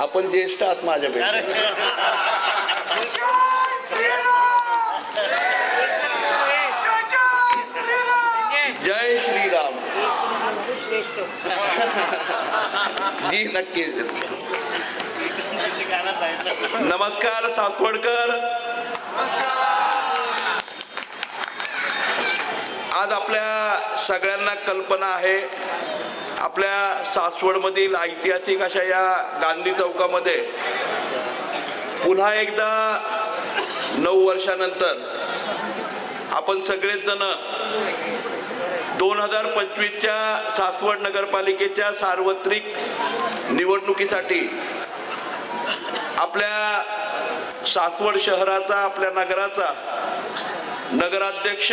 आपण ज्येष्ठ आहात माझ्यापेक्षा. जय श्रीराम. जी नक्कीच. नमस्कार सासवडकर. आज आपल्या सगळ्यांना कल्पना आहे, आपल्या सासवडमधील ऐतिहासिक अशा या गांधी चौकामध्ये पुन्हा एकदा 9 वर्षानंतर आपण सगळेच जण 2025च्या सासवड नगरपालिकेच्या सार्वत्रिक निवडणुकीसाठी आपल्या सासवड शहराचा, आपल्या नगराचा नगराध्यक्ष,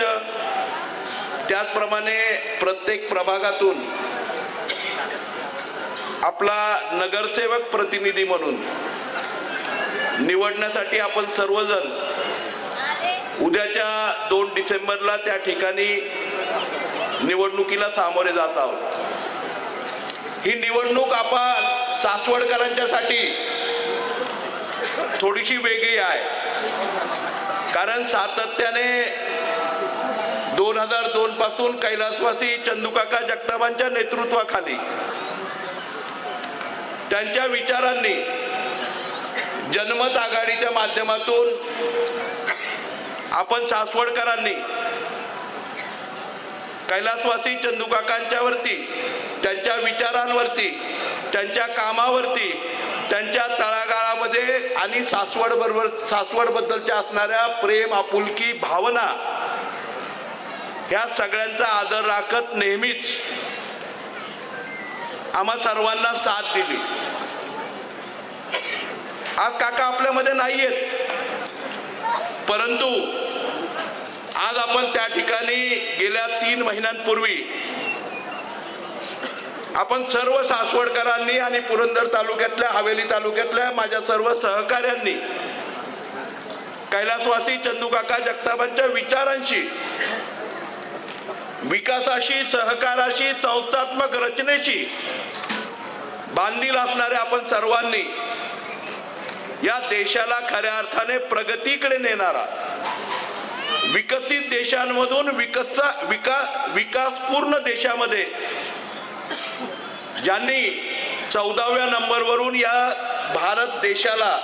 त्याचप्रमाणे प्रत्येक प्रभागातून आपला नगरसेवक प्रतिनिधी म्हणून निवडण्यासाठी आपण सर्वजण उद्याच्या 2 डिसेंबरला त्या ठिकाणी निवडणुकीला सामोरे जात आहोत. ही निवडणूक आपण सासवडकरांच्यासाठी थोडीशी वेगळी आहे, कारण सातत्याने 2002 पासून कैलासवासी चंदूकाका जगतापांच्या नेतृत्वाखाली त्यांच्या विचारांनी जनमत आघाडीच्या माध्यमातून आपण सासवडकरांनी कैलासवासी चंदूकाकांच्या वरती, त्यांच्या विचारांवरती, त्यांच्या कामावरती, त्यांच्या तळागाळामध्ये आणि सासवडबद्दलच्या असणाऱ्या प्रेम, आपुलकी, भावना ह्या सगळ्यांचा आदर राखत नेहमीच आम्हा सर्वांना साथ दिली. आज काका आपल्यामध्ये नाहीयेत, परंतु आज आपण त्या ठिकाणी गेल्या 3 महिन्यांपूर्वी आपण सर्व सासवडकरांनी आणि पुरंदर तालुक्यातल्या, हवेली तालुक्यातल्या माझ्या सर्व सहकाऱ्यांनी कैलासवासी चंदूकाका जगतापांच्या विचारांशी, विकासाशी, सहकाराशी, संस्थात्मक रचनेशी बांधील असणारे आपण सर्वांनी या देशाला खऱ्या अर्थाने प्रगतीकडे नेणारा, विकसित देशांमधून विकासपूर्ण देशामध्ये ज्यांनी 14व्या नंबरवरून या भारत देशाला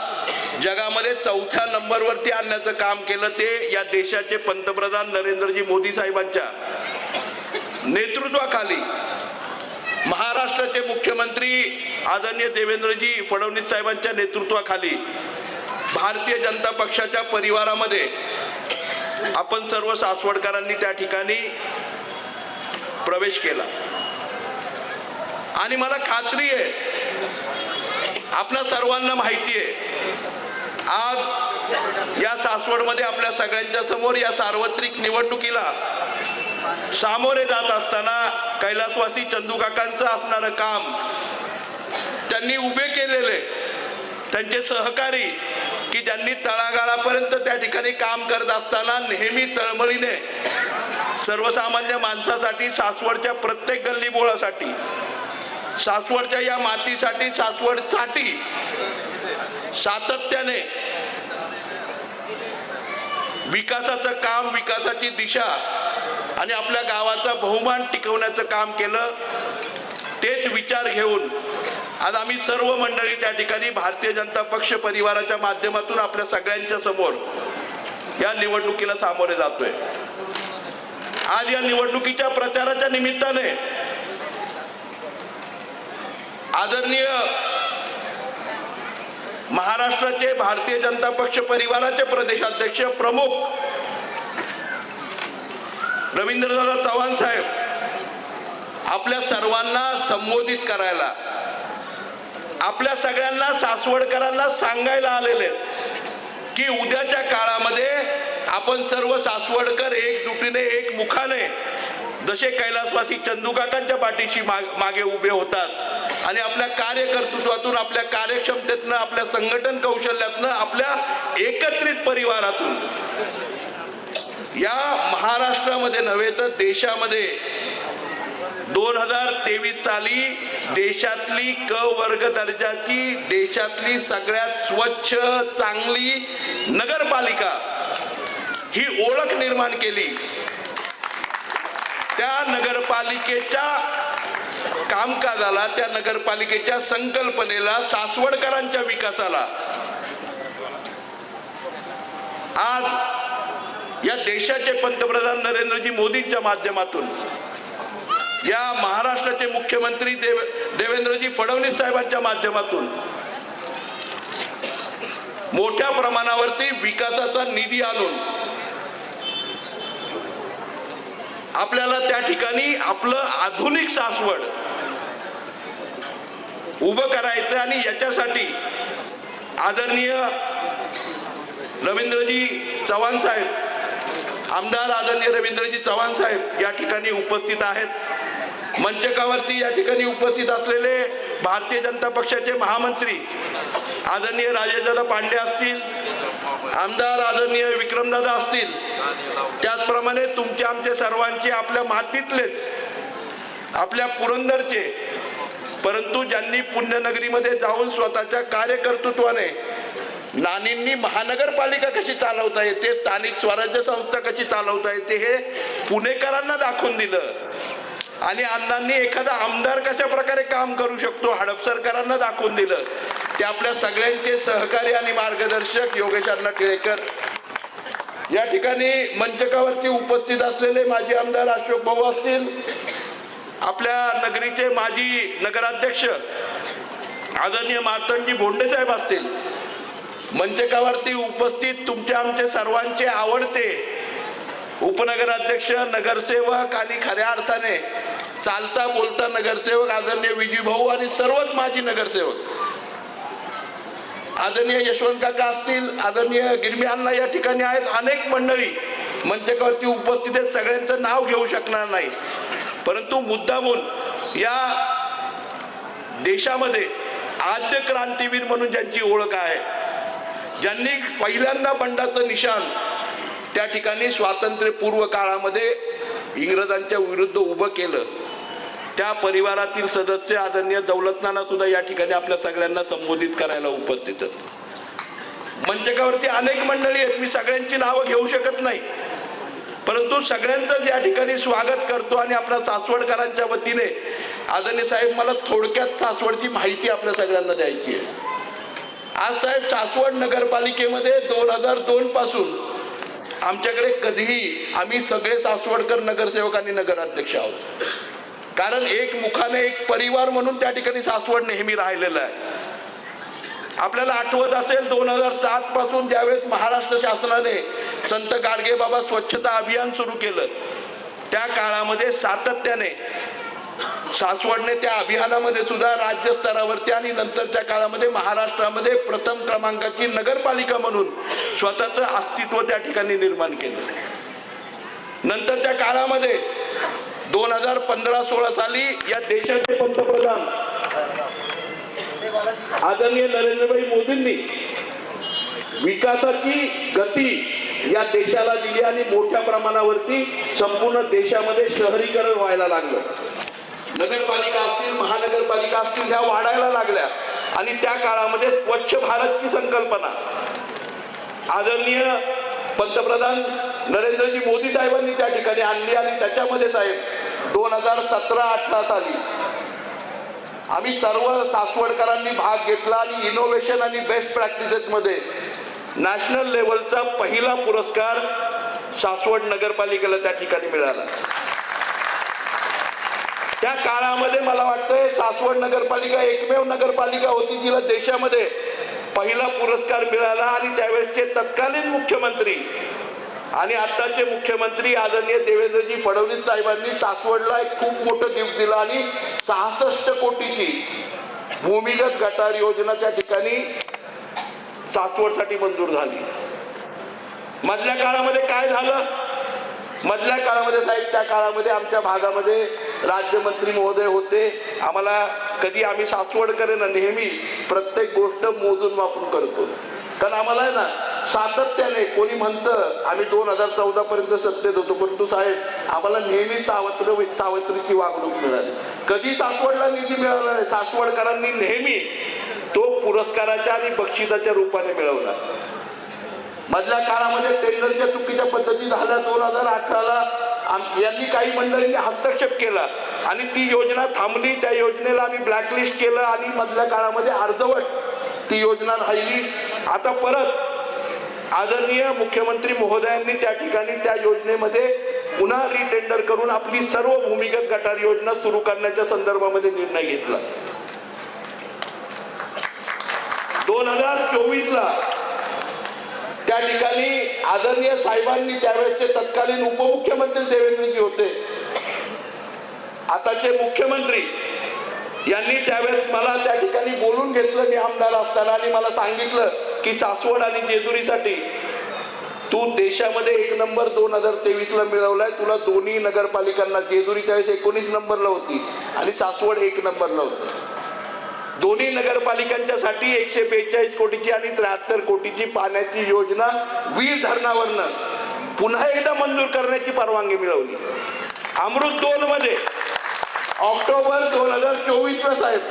जगामध्ये 4थ्या नंबरवरती आणण्याचं काम केलं, ते या देशाचे पंतप्रधान नरेंद्रजी मोदी साहेबांच्या नेतृत्वाखाली, महाराष्ट्राचे मुख्यमंत्री आदरणीय देवेंद्रजी फडणवीस साहेबांच्या नेतृत्वाखाली भारतीय जनता पक्षाच्या परिवारामध्ये आपण सर्व सासवडकरांनी त्या ठिकाणी प्रवेश केला. आणि मला खात्री आहे, आपल्या सर्वांना माहिती आहे, आज या सासवडमध्ये आपल्या सगळ्यांच्या समोर या सार्वत्रिक निवडणुकीला सामोरे जात असताना कैलासवासी चंदूकाकांचं असणारं काम, त्यांनी उभे केलेले त्यांचे सहकारी की ज्यांनी तळागाळापर्यंत त्या ठिकाणी काम करत असताना नेहमी तळमळीने सर्वसामान्य माणसासाठी, सासवडच्या प्रत्येक गल्लीबोळासाठी, सासवडच्या या मातीसाठी, सासवडसाठी सातत्याने विकासाचं काम, विकासाची दिशा आणि आपल्या गावाचा बहुमान टिकवण्याचं काम केलं. तेच विचार घेऊन आज आम्ही सर्व मंडळी त्या ठिकाणी भारतीय जनता पक्ष परिवाराच्या माध्यमातून आपल्या सगळ्यांच्या समोर या निवडणुकीला सामोरे जातोय. आज या निवडणुकीच्या प्रचाराच्या निमित्ताने आदरणीय महाराष्ट्राचे भारतीय जनता पक्ष परिवाराचे प्रदेशाध्यक्ष प्रमुख रवींद्रदादा चव्हाण साहेब आपल्या सर्वांना संबोधित करायला, आपल्या सगळ्यांना सासवडकरांना सांगायला आलेले की उद्याच्या काळामध्ये आपण सर्व सासवडकर एकजुटीने, एकमुखाने जसे कैलासवासी चंदूकाकांच्या पाठीशी मागे उभे होतात आणि आपल्या कार्यकर्तृत्वातून, आपल्या कार्यक्षमतेतनं, आपल्या संघटन कौशल्यातनं, आपल्या एकत्रित परिवारातून या महाराष्ट्रामध्ये नव्हे तर देशामध्ये 2023 साली देशातली क वर्ग दर्जाची देशातली सगळ्यात स्वच्छ चांगली नगरपालिका ही ओळख निर्माण केली. त्या नगरपालिकेच्या कामकाजाला, त्या नगरपालिकेच्या संकल्पनेला, सासवडकरांच्या विकासाला आज या देशाचे पंतप्रधान नरेंद्रजी मोदींच्या माध्यमातून, या महाराष्ट्राचे मुख्यमंत्री देवेंद्रजी फडणवीस साहेबांच्या माध्यमातून मोठ्या प्रमाणावरती विकासाचा निधी आणून आपल्याला त्या ठिकाणी आपलं आधुनिक सासवड उभं करायचं. आणि याच्यासाठी आदरणीय रवींद्रजी चव्हाण साहेब, आमदार आदरणीय रवींद्रजी चव्हाण साहेब या ठिकाणी उपस्थित आहेत. मंचकावरती या ठिकाणी उपस्थित असलेले भारतीय जनता पक्षाचे महामंत्री आदरणीय राजेशदादा पांडे असतील, आमदार आदरणीय विक्रमदादा असतील, त्याचप्रमाणे तुमचे आमचे सर्वांचे आपल्या मातीतलेच, आपल्या पुरंदरचे, परंतु ज्यांनी पुण्यनगरीमध्ये जाऊन स्वतःच्या कार्यकर्तृत्वाने नानींनी महानगरपालिका कशी चालवता येते, स्थानिक स्वराज्य संस्था कशी चालवता येते हे पुणेकरांना दाखवून दिलं. आणि अण्णांनी एखादा आमदार कशा प्रकारे काम करू शकतो हडपसरकरांना दाखवून दिलं. ते आपल्या सगळ्यांचे सहकारी आणि मार्गदर्शक योगेश अण्णा टिळेकर. या ठिकाणी मंचकावरती उपस्थित असलेले माजी आमदार अशोक भाऊ असतील, आपल्या नगरीचे माजी नगराध्यक्ष आदरणीय मार्तंडजी भोंडे साहेब असतील, मंचकावरती उपस्थित तुमचे आमचे सर्वांचे आवडते उपनगराध्यक्ष, नगरसेवक आणि खऱ्या अर्थाने चालता बोलता नगरसेवक आदरणीय विजय भाऊ आणि सर्वच माजी नगरसेवक आदरणीय यशवंत काका असतील, आदरणीय गिरमी अण्णा या ठिकाणी आहेत. अनेक मंडळी मंचकावरती उपस्थित आहेत. सगळ्यांचं नाव घेऊ शकणार नाही, परंतु मुद्दामून या देशामध्ये आद्य क्रांतीवीर म्हणून ज्यांची ओळख आहे, ज्यांनी पहिल्यांदा बंडाचं निशाण त्या ठिकाणी स्वातंत्र्यपूर्व काळामध्ये इंग्रजांच्या विरुद्ध उभं केलं, त्या परिवारातील सदस्य आदरणीय दौलतनाना सुद्धा या ठिकाणी आपल्या सगळ्यांना संबोधित करायला उपस्थित आहेत. मंचकावरती अनेक मंडळी आहेत, मी सगळ्यांची नावं घेऊ शकत नाही, परंतु सगळ्यांचंच या ठिकाणी स्वागत करतो. आणि आपल्या सासवडकरांच्या वतीने आदरणीय साहेब, मला थोडक्यात सासवडची माहिती आपल्या सगळ्यांना द्यायची आहे. आज साहेब, सासवड नगरपालिकेमध्ये 2002 पासून आमच्याकडे कधीही आम्ही सगळे सासवडकर नगरसेवक आणि नगराध्यक्ष आहोत, कारण एक मुखाने एक परिवार म्हणून त्या ठिकाणी सासवड नेहमी राहिलेलं आहे. आपल्याला आठवत असेल 2007 पासून ज्यावेळेस महाराष्ट्र शासनाने संत गाडगेबाबा स्वच्छता अभियान सुरू केलं, त्या काळामध्ये सातत्याने सासवडने त्या अभियानामध्ये सुद्धा राज्य स्तरावरती आणि नंतरच्या काळामध्ये महाराष्ट्रामध्ये प्रथम क्रमांकाची नगरपालिका म्हणून स्वतःचं अस्तित्व त्या ठिकाणी निर्माण केलं. नंतरच्या काळामध्ये 2015-16 साली या देशाचे पंतप्रधान आदरणीय नरेंद्रभाई मोदींनी विकासाची गती या देशाला दिली आणि मोठ्या प्रमाणावरती संपूर्ण देशामध्ये शहरीकरण व्हायला लागलं. नगरपालिका असतील, महानगरपालिका असतील, ह्या वाढायला लागल्या. आणि त्या काळामध्ये स्वच्छ भारतची संकल्पना आदरणीय पंतप्रधान नरेंद्रजी मोदी साहेबांनी त्या ठिकाणी आणली. आणि त्याच्यामध्ये साहेब 2017-18 साली आम्ही सर्व सासवडकरांनी भाग घेतला आणि इनोव्हेशन आणि बेस्ट प्रॅक्टिसेस मध्ये नॅशनल लेवलचा पहिला पुरस्कार सासवड नगरपालिकेला त्या ठिकाणी मिळाला. त्या काळामध्ये मला वाटतंय सासवड नगरपालिका एकमेव नगरपालिका होती जिला देशामध्ये पहिला पुरस्कार मिळाला. आणि त्यावेळेसचे तत्कालीन मुख्यमंत्री आणि आताचे मुख्यमंत्री आदरणीय देवेंद्रजी फडणवीस साहेबांनी सासवडला एक खूप मोठं गिफ्ट दिलं आणि 66 कोटीची भूमिगत गटार योजना त्या ठिकाणी सासवडसाठी मंजूर झाली. मधल्या काळामध्ये काय झालं? मधल्या काळामध्ये साहेब, त्या काळामध्ये आमच्या भागामध्ये राज्यमंत्री महोदय होते. आम्हाला कधी आम्ही सासवडकर नेहमी प्रत्येक गोष्ट मोजून वापरून करतो, कारण आम्हाला आहे ना सातत्याने कोणी म्हणतं आम्ही 2014 पर्यंत सत्तेत होतो, परंतु साहेब आम्हाला नेहमी सावत्रीची वागणूक मिळाली. कधी सासवडला निधी मिळाला नाही. सासवडकरांनी नेहमी तो पुरस्काराच्या आणि बक्षिसाच्या रूपाने मिळवला. मधल्या काळामध्ये टेंडरच्या चुकीच्या पद्धती झाल्या. 2018ला यांनी काही मंडळींनी हस्तक्षेप केला आणि ती योजना थांबली. त्या योजनेला आम्ही ब्लॅकलिस्ट केलं आणि मधल्या काळामध्ये अर्धवट ती योजना राहिली. आता परत आदरणीय मुख्यमंत्री महोदयांनी त्या ठिकाणी त्या योजनेमध्ये पुन्हा रिटेंडर करून आपली सर्व भूमिगत गटार योजना सुरू करण्याच्या संदर्भामध्ये निर्णय घेतला. 2024ला त्या ठिकाणी आदरणीय साहेबांनी, त्यावेळेचे तत्कालीन उपमुख्यमंत्री देवेंद्रजी होते, आताचे मुख्यमंत्री, यांनी त्यावेळेस मला त्या ठिकाणी बोलून घेतलं मी आमदार असताना आणि मला सांगितलं की सासवड आणि जेजुरीसाठी तू देशामध्ये 1 नंबर 2023ला मिळवलाय. तुला दोन्ही नगरपालिकांना, जेजुरी त्यावेळेस 19 नंबरला होती आणि सासवड 1 नंबरला होतं. दोन्ही नगरपालिकांच्यासाठी 142 कोटीची आणि 73 कोटीची पाण्याची योजना वीर धरणावरनं पुन्हा एकदा मंजूर करण्याची परवानगी मिळवली. अमृत 2 मध्ये ऑक्टोबर 2024ला साहेब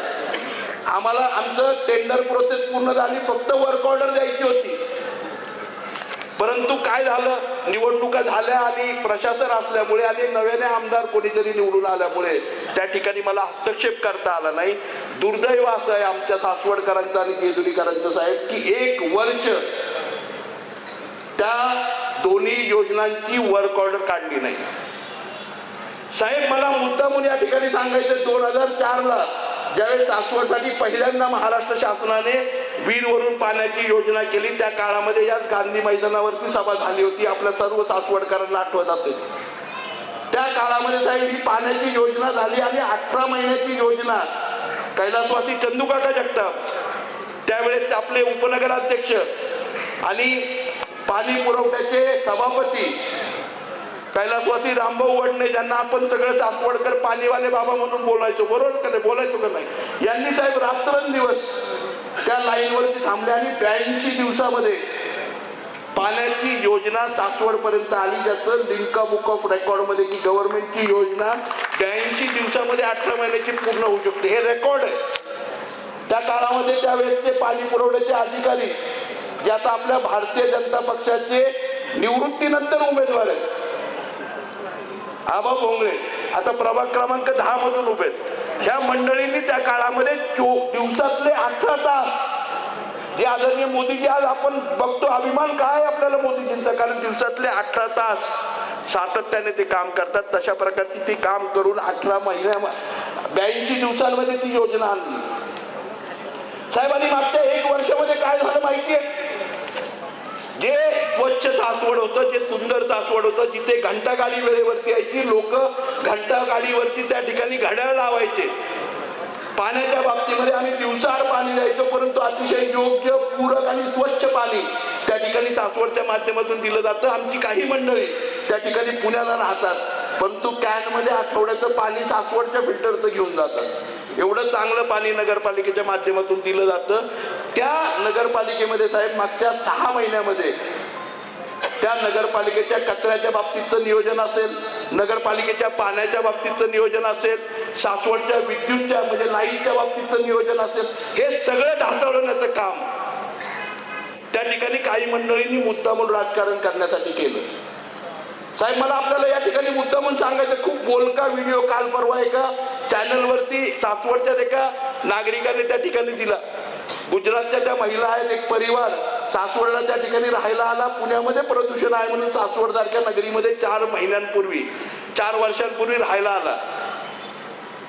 आम्हाला आमचं टेंडर प्रोसेस पूर्ण झाली, फक्त वर्क ऑर्डर द्यायची होती. परंतु काय झालं, निवडणुका झाल्या आणि प्रशासन असल्यामुळे आणि नव्याने आमदार कोणीतरी निवडून आल्यामुळे त्या ठिकाणी मला हस्तक्षेप करता आला नाही. दुर्दैव असं आहे आमच्या सासवडकरांचं आणि जेजुरीकरांचं साहेब की 1 वर्ष त्या दोन्ही योजनांची वर्क ऑर्डर काढली नाही. साहेब मला मुद्दामून या ठिकाणी सांगायचं, 2004ला ज्यावेळेस सासवडसाठी पहिल्यांदा महाराष्ट्र शासनाने वीरवरून पाण्याची योजना केली, त्या काळामध्ये याच गांधी मैदानावरती सभा झाली होती, आपल्या सर्व सासवडकरांना आठवत असेल. त्या काळामध्ये साहेब ही पाण्याची योजना झाली आणि 18 महिन्याची योजना कैलासवासी चंदूकाका जगताप, त्यावेळेस आपले उपनगराध्यक्ष आणि पाणी पुरवठ्याचे सभापती कैलासवासी रामभाऊ वडणे, ज्यांना आपण सगळे सासवडकर पाणीवाले बाबा म्हणून बोलायचो, बरोबर का नाही, बोलायचो का नाही, यांनी साहेब रात्रंदिवस त्या लाईनवरती थांबले आणि 82 दिवसामध्ये पाण्याची योजना सासवड पर्यंत आली, ज्याचं लिंका बुक ऑफ रेकॉर्ड मध्ये की गव्हर्नमेंटची योजना 82 दिवसामध्ये 18 महिन्याची पूर्ण होऊ शकते, हे रेकॉर्ड आहे. त्या काळामध्ये त्यावेळेसचे पाणी पुरवठ्याचे अधिकारी जे आता आपल्या भारतीय जनता पक्षाचे निवृत्तीनंतर उमेदवार आहेत, आबा भोंगळे, आता प्रभाग क्रमांक 10 मधून उभे आहेत, ह्या मंडळींनी त्या काळामध्ये दिवसातले 18 तास, जे आदरणीय मोदीजी आज आपण बघतो, अभिमान काय आपल्याला मोदीजींचा, कारण दिवसातले 18 तास सातत्याने ते काम करतात. तशा प्रकारची ती काम करून 18 महिन्या 82 दिवसांमध्ये ती योजना आणली. साहेबांनी मागच्या 1 वर्षामध्ये काय झालं माहितीये, जे स्वच्छ सासवड होतं, जे सुंदर सासवड होतं, जिथे घंटा गाडी वेळेवरती यायची, लोक घंटा गाडीवरती त्या ठिकाणी घड्याळ लावायचे. पाण्याच्या बाबतीमध्ये आम्ही दिवसाआड पाणी द्यायचो, परंतु अतिशय योग्य, पूरक आणि स्वच्छ पाणी त्या ठिकाणी सासवडच्या माध्यमातून दिलं जातं. आमची काही मंडळी त्या ठिकाणी पुण्याला राहतात, परंतु कॅनमध्ये आठवड्याचं पाणी सासवडच्या फिल्टरचं घेऊन जातात. एवढं चांगलं पाणी नगरपालिकेच्या माध्यमातून दिलं जातं. त्या नगरपालिकेमध्ये साहेब मागच्या 6 महिन्यामध्ये त्या नगरपालिकेच्या कचऱ्याच्या बाबतीतचं नियोजन असेल, नगरपालिकेच्या पाण्याच्या बाबतीतचं नियोजन असेल, सासवडच्या विद्युतच्या म्हणजे लाईटच्या बाबतीतचं नियोजन असेल, हे सगळं ढासळवण्याचं काम त्या ठिकाणी काही मंडळींनी मुद्दामून राजकारण करण्यासाठी केलं. साहेब मला आपल्याला या ठिकाणी मुद्दामून सांगायचं, खूप बोलका व्हिडिओ काल परवा एका चॅनलवरती सासवडच्या एका नागरिकाने त्या ठिकाणी दिला. गुजरातच्या त्या महिला आहेत, एक परिवार सासवडला त्या ठिकाणी राहायला आला, पुण्यामध्ये प्रदूषण आहे म्हणून सासवड सारख्या नगरीमध्ये 4 वर्षांपूर्वी राहायला आला.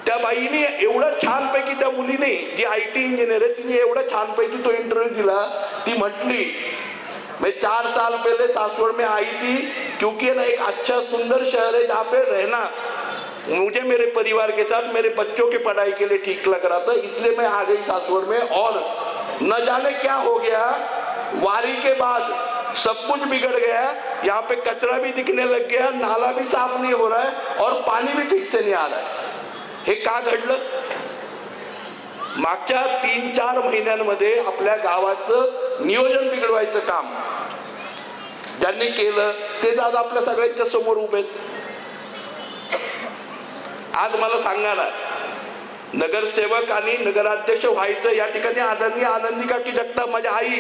त्या बाईने एवढं छानपैकी, त्या मुलीने जी IT इंजिनियर आहे, तिने एवढा छानपैकी तो इंटरव्ह्यू दिला. ती म्हटली, मैं 4 साल पहले सासवड़ में आई थी, क्योंकि ना एक अच्छा सुंदर शहर है जहाँ पे रहना मुझे मेरे परिवार के साथ मेरे बच्चों की पढ़ाई के लिए ठीक लग रहा था, इसलिए मैं आ गई सासवड़ में. और न जाने क्या हो गया, वारी के बाद सब कुछ बिगड़ गया. यहाँ पे कचरा भी दिखने लग गया, नाला भी साफ नहीं हो रहा है और पानी भी ठीक से नहीं आ रहा है. हे का घडलं? मागच्या 3-4 महिन्यांमध्ये आपल्या गावाचं नियोजन बिघडवायचं काम ज्यांनी केलं तेच आज आपल्या सगळ्यांच्या समोर उभे आहेत. आज मला सांगा ना, नगरसेवक आणि नगराध्यक्ष व्हायचं या ठिकाणी आदरणीय आनंदी काकी जगताप माझ्या आई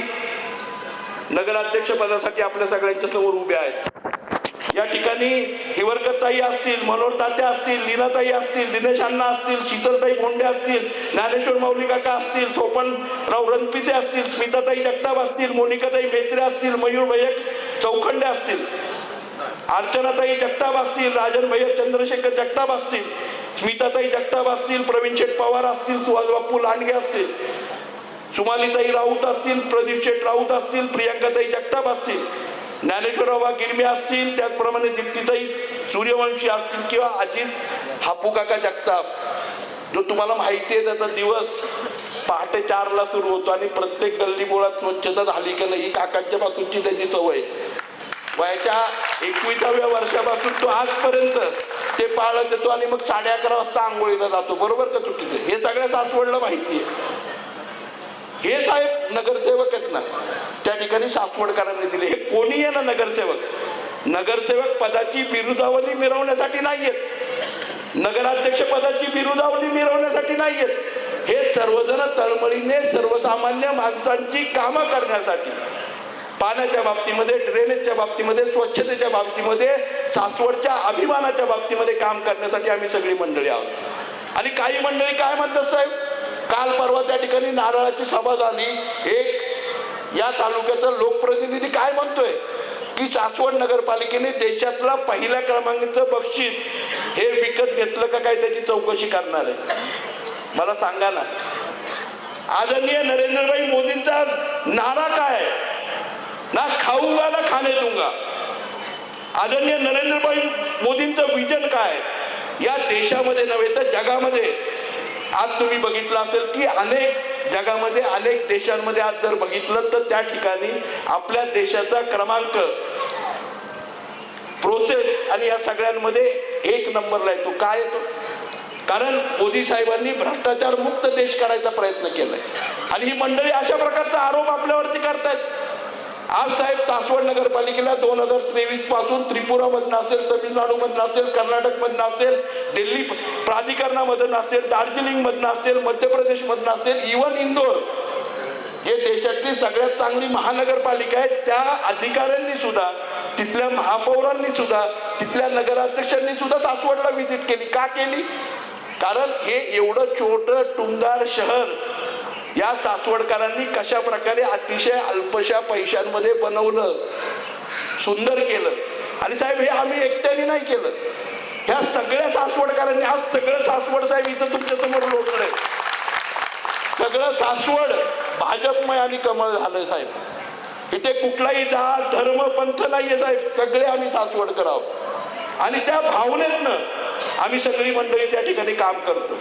नगराध्यक्ष पदासाठी आपल्या सगळ्यांच्या समोर उभ्या आहेत। या ठिकाणी हिवरकरताई असतील, मनोहर तात्या असतील, लीनाताई असतील, दिनेश अण्णा असतील, शीतलताई भोंडे असतील, ज्ञानेश्वर माऊली काका असतील, सोपनराव रणपिसे असतील, स्मिताताई जगताप असतील, मोनिकाताई मेत्रे असतील, मयूर भैयक चौखंडे असतील, अर्चनाताई जगताप असतील, राजन भैया चंद्रशेखर जगताप असतील, स्मिताताई जगताप असतील, प्रवीण शेठ पवार असतील, सुहास बापू लांडगे असतील, सुमालीताई राऊत असतील, प्रदीप शेठ राऊत असतील, प्रियंकाताई जगताप असतील, ज्ञानेश्वरराव गिरमे असतील, त्याचप्रमाणे दीप्तीताई सूर्यवंशी असतील किंवा अजित हापू काका जगताप, जो तुम्हाला माहिती आहे त्याचा दिवस पहाटे 4ला सुरू होतो आणि प्रत्येक गल्लीबोळात स्वच्छता झाली का नाही ही काकांच्या पासूनची त्याची सवय। वयाच्या 21व्या वर्षापासून तो आजपर्यंत ते पाळत येतो आणि मग 11:30 वाजता आंघोळीला जातो। बरोबर का चुकीचं? हे सगळ्या सासवडला माहिती आहे। हे साहेब नगरसेवक आहेत ना, त्या ठिकाणी सासवडकरांनी दिले। हे कोणी आहे ना नगरसेवक, नगरसेवक पदाची बिरुदावली मिरवण्यासाठी नाहीयेत, नगराध्यक्ष पदाची बिरुदावली मिरवण्यासाठी नाहीयेत, हे सर्वजण तळमळीने सर्वसामान्य माणसांची कामं करण्यासाठी, पाण्याच्या बाबतीमध्ये, ड्रेनेजच्या बाबतीमध्ये, स्वच्छतेच्या बाबतीमध्ये, सासवडच्या अभिमानाच्या बाबतीमध्ये काम करण्यासाठी आम्ही सगळी मंडळी आहोत। आणि काही मंडळी काय म्हणतात साहेब, काल परवा त्या ठिकाणी नारळाची सभा झाली, एक या तालुक्याचा लोकप्रतिनिधी काय म्हणतोय की सासवड नगरपालिकेने देशातला पहिल्या क्रमांकाचं बक्षीस हे विकत घेतलं का काय, त्याची चौकशी करणार आहे। मला सांगा ना, आदरणीय नरेंद्रभाई मोदींचा नारा काय आहे? ना खाऊंगा ना खाने दूंगा। आदरणीय नरेंद्रभाई मोदींचं विजन काय या देशामध्ये नव्हे तर जगामध्ये? आज तुम्ही बघितलं असेल की अनेक जगामध्ये, अनेक देशांमध्ये आज जर बघितलं तर त्या ठिकाणी आपल्या देशाचा क्रमांक, प्रोसेस आणि या सगळ्यांमध्ये 1 नंबरला येतो। काय येतो? कारण मोदी साहेबांनी भ्रष्टाचार मुक्त देश करायचा प्रयत्न केलाय आणि ही मंडळी अशा प्रकारचा आरोप आपल्यावरती करतायत। आज साहेब सासवड नगरपालिकेला 2023 पासून त्रिपुरामधून असेल, तमिळनाडूमधून असेल, कर्नाटकमधून असेल, दिल्ली प्राधिकरणामधून असेल, दार्जिलिंगमधून असेल, मध्य प्रदेशमधून असेल, इव्हन इंदोर, हे देशातली सगळ्यात चांगली महानगरपालिका आहे, त्या अधिकाऱ्यांनी सुद्धा, तिथल्या महापौरांनी सुद्धा, तिथल्या नगराध्यक्षांनी सुद्धा सासवडला व्हिजिट केली। का केली? कारण हे एवढं छोटं टुमदार शहर या सासवडकरांनी कशा प्रकारे अतिशय अल्पशा पैशांमध्ये बनवलं, सुंदर केलं। आणि साहेब हे आम्ही एकट्याने नाही केलं, ह्या सगळ्या सासवडकरांनी, आज सगळं सासवड साहेब इथं तुमच्या समोर लोटलंय, सगळं सासवड भाजपमय आणि कमळ झालंय साहेब। इथे कुठलाही जात धर्म पंथ नाहीये साहेब, सगळे आम्ही सासवडकर आहोत आणि त्या भावनेतनं आम्ही सगळी मंडळी त्या ठिकाणी काम करतो।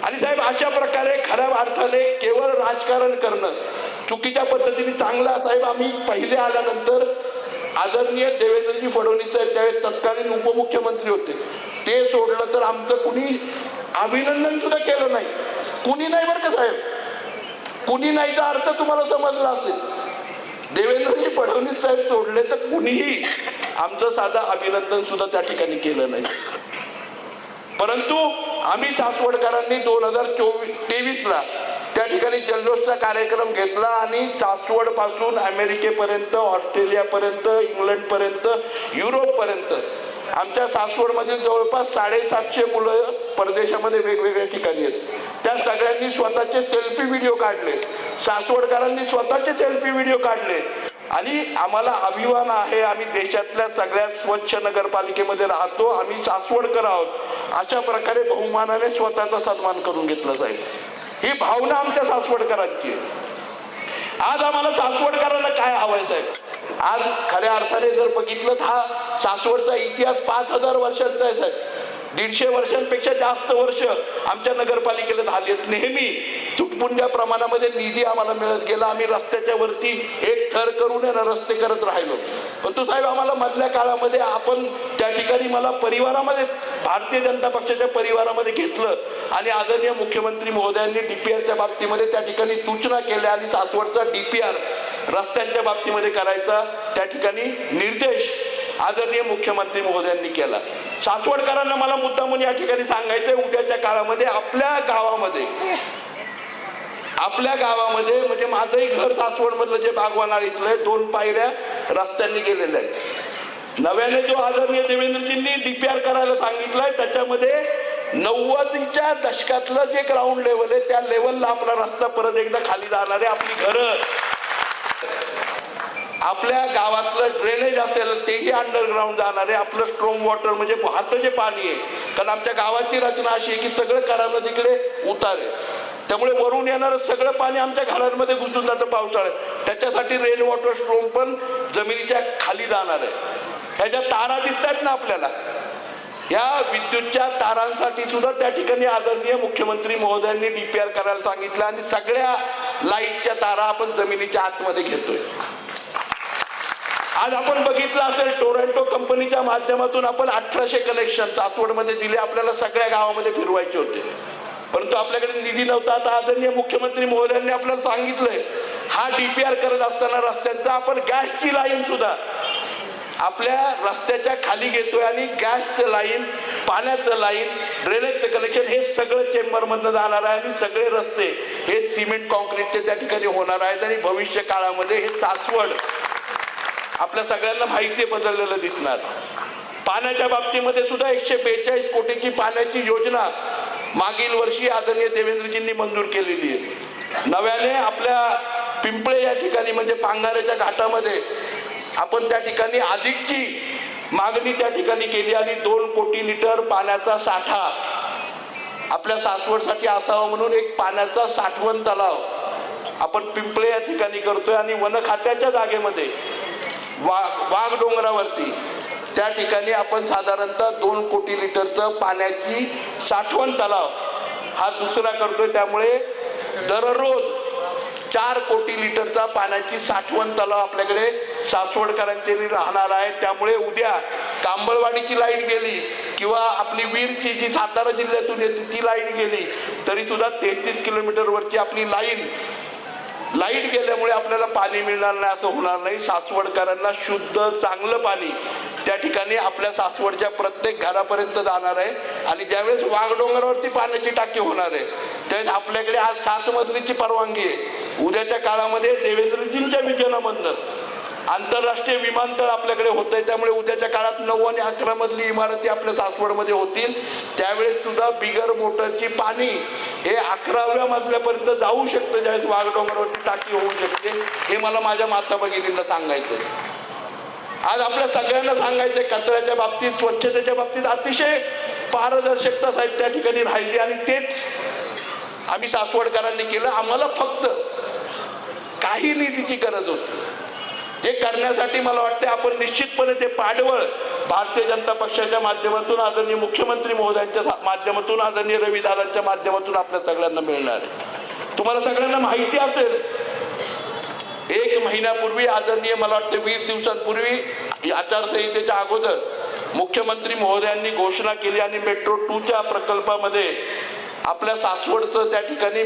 आणि साहेब अशा प्रकारे खऱ्या अर्थाने केवळ राजकारण करणं चुकीच्या पद्धतीने चांगला। साहेब आम्ही पहिले आल्यानंतर आदरणीय देवेंद्रजी फडणवीस साहेब त्यावेळेस तत्कालीन उपमुख्यमंत्री होते, ते सोडलं तर आमचं कुणी अभिनंदन सुद्धा केलं नाही, कुणी नाही बरं का साहेब, कुणी नाहीचा अर्थ तुम्हाला समजला असेल। देवेंद्रजी फडणवीस साहेब सोडले तर कुणीही आमचं साधं अभिनंदन सुद्धा त्या ठिकाणी केलं नाही। परंतु आम्ही सासवडकरांनी 2023ला त्या ठिकाणी जल्लोषचा कार्यक्रम घेतला आणि सासवड पासून अमेरिकेपर्यंत, ऑस्ट्रेलियापर्यंत, इंग्लंडपर्यंत, युरोपपर्यंत आमच्या सासवडमध्ये जवळपास 750 मुलं परदेशामध्ये वेगवेगळ्या ठिकाणी आहेत। त्या सगळ्यांनी स्वतःचे सेल्फी व्हिडिओ काढले, सासवडकरांनी स्वतःचे सेल्फी व्हिडिओ काढले आणि आम्हाला अभिमान आहे, आम्ही देशातल्या सगळ्यात स्वच्छ नगरपालिकेमध्ये राहतो, आम्ही सासवडकर आहोत, अशा प्रकारे बहुमानाने स्वतःचा सन्मान करून घेतला जाईल। ही भावना आमच्या सासवडकरांची आहे। आज आम्हाला सासवडकरांना काय हवंय साहेब? आज खऱ्या अर्थाने जर बघितलं तर हा सासवडचा इतिहास 5000 वर्षांचा आहे साहेब। 150 वर्षांपेक्षा जास्त वर्ष आमच्या नगरपालिकेला झाली आहेत। नेहमी तुटपुंज्या प्रमाणामध्ये निधी आम्हाला मिळत गेला, आम्ही रस्त्याच्या वरती एक थर करून रस्ते करत राहिलो। पण तो साहेब आम्हाला मधल्या काळामध्ये आपण त्या ठिकाणी मला परिवारामध्ये, भारतीय जनता पक्षाच्या परिवारामध्ये घेतलं आणि आदरणीय मुख्यमंत्री महोदयांनी DPRच्या बाबतीमध्ये त्या ठिकाणी सूचना केल्या आणि सासवडचा DPR रस्त्यांच्या बाबतीमध्ये करायचा त्या ठिकाणी निर्देश आदरणीय मुख्यमंत्री महोदयांनी केला। सासवडकरांना मला मुद्दामून या ठिकाणी सांगायचंय, उद्याच्या काळामध्ये आपल्या गावामध्ये म्हणजे माझंही घर सासवड मधलं जे बागवानाळ इथलं 2 पायऱ्या रस्त्यांनी गेलेल्या आहेत. नव्याने जो आदरणीय देवेंद्रजींनी DPR करायला सांगितलंय त्याच्यामध्ये 90च्या दशकातलं जे ग्राउंड लेवल आहे त्या लेवलला आपला रस्ता परत एकदा खाली जाणार आहे. आपली घरं, आपल्या गावातलं ड्रेनेज असेल तेही अंडरग्राऊंड जाणार आहे. आपलं स्ट्रॉंग वॉटर म्हणजे वाहतं जे पाणी आहे, कारण आमच्या गावाची रचना अशी आहे की सगळं घरानं तिकडे उतार आहे, त्यामुळे वरून येणारं सगळं पाणी आमच्या घरांमध्ये घुसून जातं पावसाळ्यात. त्याच्यासाठी रेन वॉटर स्ट्रॉम पण जमिनीच्या खाली जाणार आहे. ह्याच्या तारा दिसतात ना आपल्याला, या विद्युतच्या तारांसाठी सुद्धा त्या ठिकाणी आदरणीय मुख्यमंत्री महोदयांनी DPR करायला सांगितलं आणि सगळ्या लाईटच्या तारा आपण जमिनीच्या आतमध्ये घेतोय. आज आपण बघितलं असेल टोरंटो कंपनीच्या माध्यमातून आपण 1800 कनेक्शन सासवडमध्ये दिले. आपल्याला सगळ्या गावामध्ये फिरवायचे होते, परंतु आपल्याकडे निधी नव्हता. आता आदरणीय मुख्यमंत्री महोदयांनी आपल्याला सांगितलंय हा DPR करत असताना रस्त्यांचा आपण गॅसची लाईन सुद्धा आपल्या रस्त्याच्या खाली घेतोय आणि गॅसचं लाईन, पाण्याचं लाईन, ड्रेनेजचं कनेक्शन हे सगळं चेंबरमधनं जाणार आहे आणि सगळे रस्ते हे सिमेंट कॉन्क्रीटचे त्या ठिकाणी होणार आहेत. आणि भविष्य काळामध्ये हे सासवड आपल्या सगळ्यांना माहिती बदललेलं दिसणार. पाण्याच्या बाबतीमध्ये सुद्धा 142 कोटीची पाण्याची योजना मागील वर्षी आदरणीय देवेंद्रजींनी मंजूर केलेली आहे. नव्याने आपल्या पिंपळे या ठिकाणी म्हणजे पांगाऱ्याच्या घाटामध्ये आपण त्या ठिकाणी अधिकची मागणी त्या ठिकाणी केली आणि 2 कोटी लिटर पाण्याचा साठा आपल्या सासवडसाठी असावा म्हणून एक पाण्याचा साठवण तलाव आपण पिंपळे या ठिकाणी करतोय. आणि वन खात्याच्या जागेमध्ये वाघ डोंगरावरती त्या ठिकाणी आपण साधारणतः 2 कोटी लिटरचं पाण्याची साठवण तलाव हा दुसरा करतोय. त्यामुळे दररोज 4 कोटी लिटरचा पाण्याची साठवण तलाव आपल्याकडे सासवडकरांचे राहणार आहे. त्यामुळे उद्या कांबळवाडीची लाईट गेली किंवा आपली वीरची जी सातारा जिल्ह्यातून येते ती लाईट गेली तरी सुद्धा 33 किलोमीटरवरची आपली लाईट गेल्यामुळे आपल्याला पाणी मिळणार नाही असं होणार नाही. सासवडकरांना शुद्ध चांगलं पाणी त्या ठिकाणी आपल्या सासवडच्या प्रत्येक घरापर्यंत जाणार आहे. आणि ज्यावेळेस वाघडोंगरावरती पाण्याची टाकी होणार आहे त्यावेळेस आपल्याकडे आज 7 मजलीची परवानगी आहे. उद्याच्या काळामध्ये देवेंद्रजींच्या विजनामधनं आंतरराष्ट्रीय विमानतळ आपल्याकडे होत आहे. त्यामुळे उद्याच्या काळात 9 आणि 11 मजली इमारती आपल्या सासवडमध्ये होतील. त्यावेळेस सुद्धा बिगर मोटरची पाणी हे 11व्या मजल्यापर्यंत जाऊ शकतं. ज्यावेळेस वाघडोंगरावरती टाकी होऊ शकते हे मला माझ्या माता भगिनींना सांगायचंय. आज आपल्या सगळ्यांना सांगायचंय कचऱ्याच्या बाबतीत, स्वच्छतेच्या बाबतीत अतिशय पारदर्शकता साहेब त्या ठिकाणी राहिली आणि तेच आम्ही सासवडकरांनी केलं. आम्हाला फक्त काही निधीची गरज होती जे करण्यासाठी मला वाटते आपण निश्चितपणे ते पाठबळ भारतीय जनता पक्षाच्या माध्यमातून आदरणीय मुख्यमंत्री महोदयांच्या माध्यमातून आदरणीय रविदादांच्या माध्यमातून आपल्या सगळ्यांना मिळणार आहे. तुम्हाला सगळ्यांना माहिती असेल 1 महिन्यापूर्वी आदरणीय मला वाटते 20 दिवसांपूर्वी आचारसंहितेच्या अगोदर मुख्यमंत्री महोदयांनी घोषणा केली आणि मेट्रो 2च्या प्रकल्पामध्ये आपल्या सासवडचं त्या ठिकाणी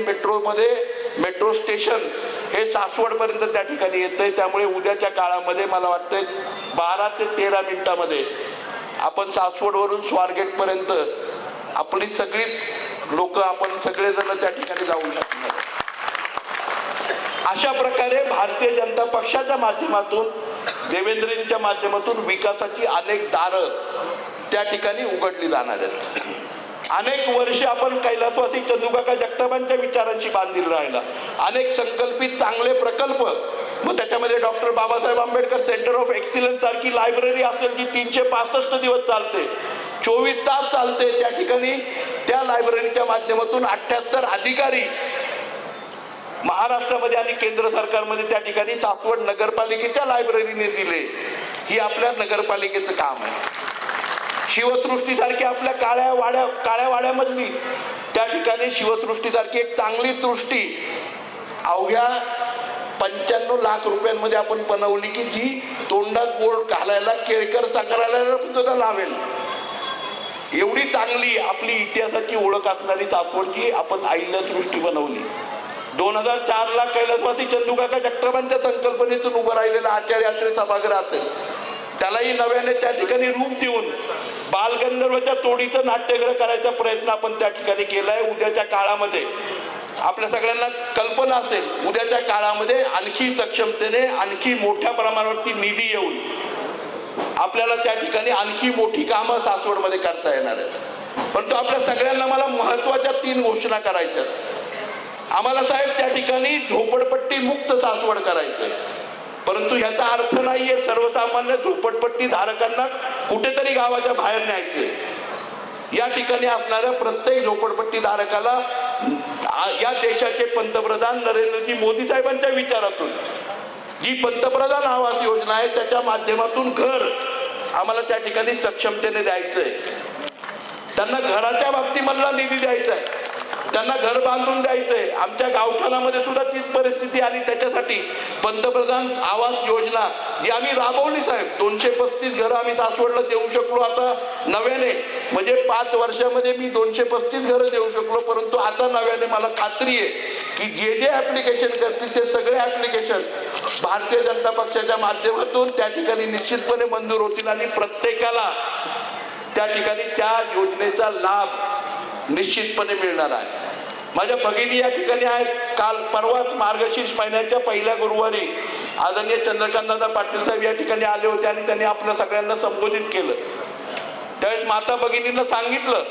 मेट्रो स्टेशन हे सासवडपर्यंत त्या ठिकाणी येतंय. त्यामुळे उद्याच्या काळामध्ये मला वाटतंय 12 ते 13 मिनिटामध्ये आपण सासवडवरून स्वारगेटपर्यंत आपली सगळीच लोक आपण सगळेजण त्या ठिकाणी जाऊ शकणार. अशा प्रकारे भारतीय जनता पक्षाच्या माध्यमातून देवेंद्रजींच्या माध्यमातून विकासाची अनेक दारं त्या ठिकाणी उघडली जाणार आहेत. अनेक वर्ष आपण कैलासवासी चंदूकाका जगतापांच्या विचारांशी बांधील राहिला. अनेक संकल्पित चांगले प्रकल्प, मग त्याच्यामध्ये doctor Babasaheb Ambedkar centre of excellence सारखी लायब्ररी असेल जी 365 दिवस चालते, 24 तास चालते. त्या ठिकाणी त्या लायब्ररीच्या माध्यमातून 78 अधिकारी महाराष्ट्रामध्ये आणि केंद्र सरकारमध्ये त्या ठिकाणी सासवड नगरपालिकेच्या लायब्ररीने दिले. ही आपल्या नगरपालिकेचं काम आहे. शिवसृष्टीसारखी आपल्या काळ्या वाड्यामधली त्या ठिकाणी शिवसृष्टीसारखी एक चांगली सृष्टी अवघ्या 95 लाख रुपयांमध्ये आपण बनवली की जी तोंडात बोट घालायला केळकर संग्रहालयाला सुद्धा लावेल. एवढी चांगली आपली इतिहासाची ओळख असणारी सासवडची आपण अहिल्या सृष्टी बनवली. 2004ला कैलासवासी चंदूकाका जगतापांच्या संकल्पनेतून उभं राहिलेलं आचार्य अत्रे सभागृह असेल, त्यालाही नव्याने त्या ठिकाणी रूप देऊन बालगंधर्वच्या तोडीचं नाट्यगृह करायचा प्रयत्न आपण त्या ठिकाणी केलाय. उद्याच्या काळामध्ये आपल्या सगळ्यांना कल्पना असेल, उद्याच्या काळामध्ये आणखी सक्षमतेने आणखी मोठ्या प्रमाणावरती निधी येऊन आपल्याला त्या ठिकाणी आणखी मोठी कामं सासवडमध्ये करता येणार आहेत. परंतु आपल्या सगळ्यांना मला महत्वाच्या 3 घोषणा करायच्या. आम्हाला साहेब त्या ठिकाणी झोपडपट्टी मुक्त सासवड करायचंय, परंतु ह्याचा अर्थ नाहीये सर्वसामान्य झोपडपट्टी धारकांना कुठेतरी गावाच्या बाहेर न्यायचे. या ठिकाणी असणाऱ्या प्रत्येक झोपडपट्टी धारकाला या देशाचे पंतप्रधान नरेंद्रजी मोदी साहेबांच्या विचारातून जी पंतप्रधान आवास योजना आहे त्याच्या माध्यमातून घर आम्हाला त्या ठिकाणी सक्षमतेने द्यायचंय. त्यांना घराच्या बाबतीमधला निधी द्यायचा आहे, त्यांना घर बांधून द्यायचंय. आमच्या गावठाणामध्ये सुद्धा तीच परिस्थिती आली. त्याच्यासाठी पंतप्रधान आवास योजना जी आम्ही राबवली साहेब, 235 घरं आम्ही सासवडला देऊ शकलो आता नव्याने. म्हणजे 5 वर्षामध्ये मी 235 घरं देऊ शकलो. परंतु आता नव्याने मला खात्री आहे की जे जे ऍप्लिकेशन करतील ते सगळे ऍप्लिकेशन भारतीय जनता पक्षाच्या माध्यमातून त्या ठिकाणी निश्चितपणे मंजूर होतील आणि प्रत्येकाला त्या ठिकाणी त्या योजनेचा लाभ निश्चितपणे मिळणार आहे. माझ्या भगिनी या ठिकाणी आहेत. काल परवाच मार्गशीर्ष महिन्याच्या पहिल्या गुरुवारी आदरणीय चंद्रकांतदादा पाटील साहेब या ठिकाणी आले होते आणि त्यांनी आपल्या सगळ्यांना संबोधित केलं. त्यावेळेस माता भगिनींना सांगितलं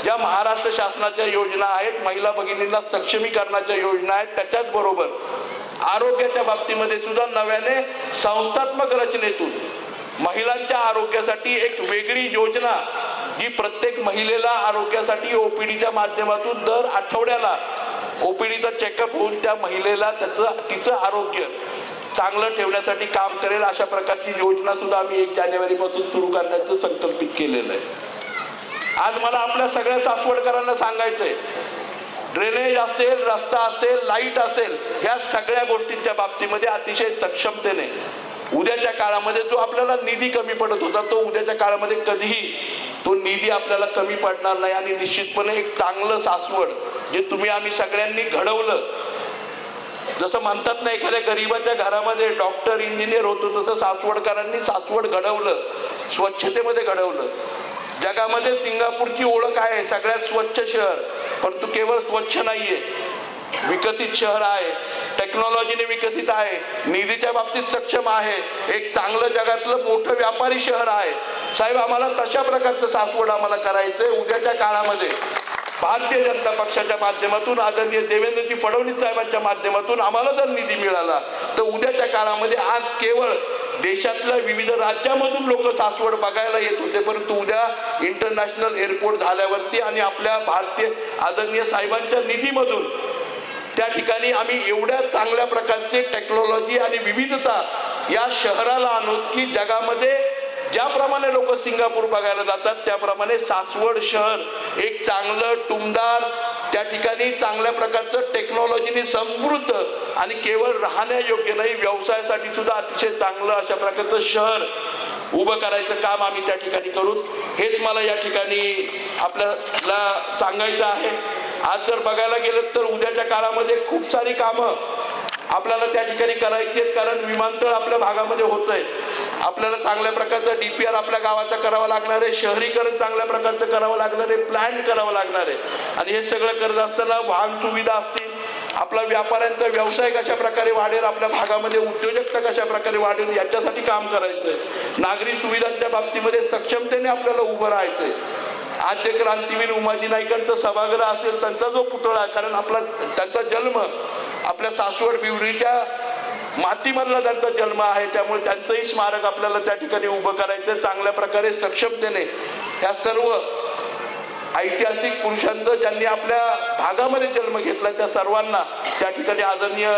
ज्या महाराष्ट्र शासनाच्या योजना आहेत, महिला भगिनींना सक्षमीकरणाच्या योजना आहेत, त्याच्याच बरोबर आरोग्याच्या बाबतीमध्ये सुद्धा नव्याने संस्थात्मक रचनेतून महिलांच्या आरोग्यासाठी एक वेगळी योजना जी प्रत्येक महिलेला आरोग्यासाठी ओपीडीच्या माध्यमातून दर आठवड्याला ओपीडीचा चेकअप होऊन त्या महिलेला तिचं आरोग्य चांगलं ठेवण्यासाठी काम करेल अशा प्रकारची योजना सुद्धा आम्ही 1 जानेवारीपासून सुरू करण्याचं संकल्पित केलेलं आहे. आज मला आपल्या सगळ्या सासवडकरांना सांगायचंय, ड्रेनेज असेल, रस्ता असेल, लाईट असेल, ह्या सगळ्या गोष्टींच्या बाबतीमध्ये अतिशय सक्षमतेने उद्याच्या काळामध्ये जो आपल्याला निधी कमी पडत होता तो उद्याच्या काळामध्ये कधीही तो निधी आपल्याला कमी पडणार नाही. आणि निश्चितपणे एक चांगलं सासवड जे तुम्ही आम्ही सगळ्यांनी घडवलं, जसं म्हणतात ना एखाद्या गरीबाच्या घरामध्ये डॉक्टर इंजिनियर होतो, तसं सासवडकरांनी सासवड घडवलं, स्वच्छतेमध्ये घडवलं. जगामध्ये सिंगापूरची ओळख आहे सगळ्यात स्वच्छ शहर, परंतु केवळ स्वच्छ नाहीये, विकसित शहर आहे, टेक्नॉलॉजीने विकसित आहे, निधीच्या बाबतीत सक्षम आहे, एक चांगलं जगातलं मोठं व्यापारी शहर आहे. साहेब आम्हाला तशा प्रकारचं सासवड आम्हाला करायचंय. उद्याच्या काळामध्ये भारतीय जनता पक्षाच्या माध्यमातून आदरणीय देवेंद्रजी फडणवीस साहेबांच्या माध्यमातून आम्हाला जर निधी मिळाला तर उद्याच्या काळामध्ये आज केवळ देशातल्या विविध राज्यामधून लोक सासवड बघायला येत होते, परंतु उद्या इंटरनॅशनल एअरपोर्ट झाल्यावरती आणि आपल्या भारतीय आदरणीय साहेबांच्या निधीमधून त्या ठिकाणी आम्ही एवढ्या चांगल्या प्रकारचे टेक्नॉलॉजी आणि विविधता या शहराला आणू की जगामध्ये ज्याप्रमाणे लोक सिंगापूर बघायला जातात त्याप्रमाणे सासवड शहर एक चांगलं टुमदार त्या ठिकाणी चांगल्या प्रकारचं टेक्नॉलॉजीने समृद्ध आणि केवळ राहण्यायोग्य नाही व्यवसायासाठी सुद्धा अतिशय चांगलं अशा प्रकारचं शहर उभं करायचं काम आम्ही त्या ठिकाणी करू. हेच मला या ठिकाणी आपल्याला सांगायचं आहे. आज जर बघायला गेलं तर उद्याच्या काळामध्ये खूप सारी कामं आपल्याला त्या ठिकाणी करायची आहेत, कारण विमानतळ आपल्या भागामध्ये होतंय. आपल्याला चांगल्या प्रकारचं DPR आपल्या गावाचा करावं लागणार आहे, शहरीकरण चांगल्या प्रकारचं करावं लागणार आहे, प्लॅन करावं लागणार आहे. आणि हे सगळं करत असताना वाहन सुविधा असतील, आपला व्यापाऱ्यांचा व्यवसाय कशा प्रकारे वाढेल, आपल्या भागामध्ये उद्योजकता कशा प्रकारे वाढेल याच्यासाठी काम करायचंय. नागरी सुविधांच्या बाबतीमध्ये सक्षमतेने आपल्याला उभं राहायचंय. आद्य क्रांतीवीर उमाजी नाईकांचं सभागृह असेल, त्यांचा जो पुतळा, कारण त्यांचा जन्म आपल्या सासवड बिवरीच्या मातीमधला त्यांचा जन्म आहे, त्यामुळे त्यांचंही स्मारक आपल्याला त्या ठिकाणी उभं करायचं. चांगल्या प्रकारे सक्षमतेने ह्या सर्व ऐतिहासिक पुरुषांचं ज्यांनी आपल्या भागामध्ये जन्म घेतला त्या सर्वांना त्या ठिकाणी आदरणीय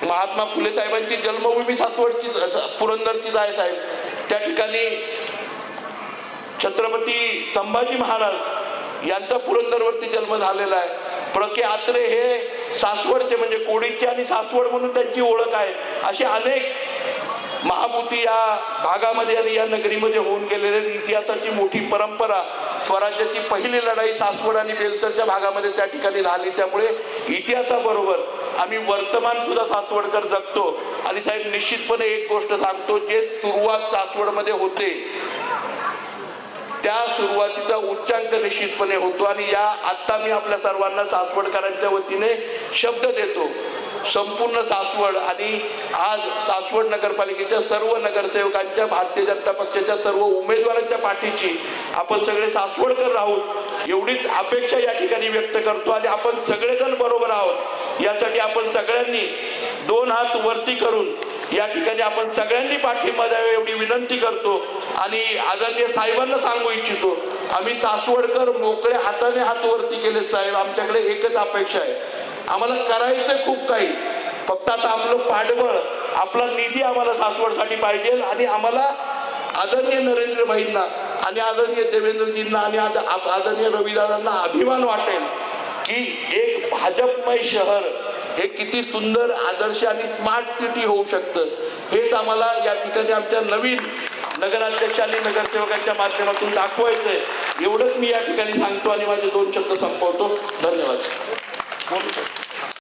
महात्मा फुले साहेबांची जन्मभूमी सासवडची पुरंदरचीच आहे साहेब. त्या ठिकाणी छत्रपती संभाजी महाराज यांचा पुरंदरवरती जन्म झालेला आहे. प्रके आत्रे हे सासवडचे म्हणजे कोडीचे आणि सासवड म्हणून त्यांची ओळख आहे. असे अनेक महाभूती या भागामध्ये आणि या नगरीमध्ये होऊन गेलेले. इतिहासाची मोठी परंपरा, स्वराज्याची पहिली लढाई सासवड आणि बेलसरच्या भागामध्ये त्या ठिकाणी झाली. त्यामुळे इतिहासाबरोबर आम्ही वर्तमान सुद्धा सासवडकर जगतो. आणि साहेब निश्चितपणे एक गोष्ट सांगतो, जे सुरुवात सासवडमध्ये होते त्या सुरुवातीचा उच्चांक निश्चितपणे होतो. आणि या आत्ता मी आपल्या सर्वांना सासवडकरांच्या वतीने शब्द देतो, संपूर्ण सासवड आणि आज सासवड नगरपालिकेच्या सर्व नगरसेवकांच्या, भारतीय जनता पक्षाच्या सर्व उमेदवारांच्या पाठीशी आपण सगळे सासवडकर आहोत एवढीच अपेक्षा या ठिकाणी व्यक्त करतो. आणि आपण सगळेजण बरोबर आहोत यासाठी आपण सगळ्यांनी दोन हात वरती करून या ठिकाणी आपण सगळ्यांनी पाठिंबा द्यावा एवढी विनंती करतो. आणि आदरणीय साहेबांना सांगू इच्छितो, आम्ही सासवडकर मोकळ्या हाताने हात वरती केले साहेब. आमच्याकडे एकच अपेक्षा आहे, आम्हाला करायचं खूप काही, फक्त आता आपलं पाठबळ, आपला निधी आम्हाला सासवडसाठी पाहिजे. आणि आम्हाला आदरणीय नरेंद्रभाईंना आणि आदरणीय देवेंद्रजींना आणि आदरणीय रविदादांना अभिमान वाटेल की एक भाजपमय शहर हे किती सुंदर, आदर्श आणि स्मार्ट सिटी होऊ शकतं. हेच आम्हाला या ठिकाणी आमच्या नवीन नगराध्यक्ष आणि नगरसेवकांच्या माध्यमातून दाखवायचंय. एवढंच मी या ठिकाणी सांगतो आणि माझे दोन शब्द संपवतो. धन्यवाद.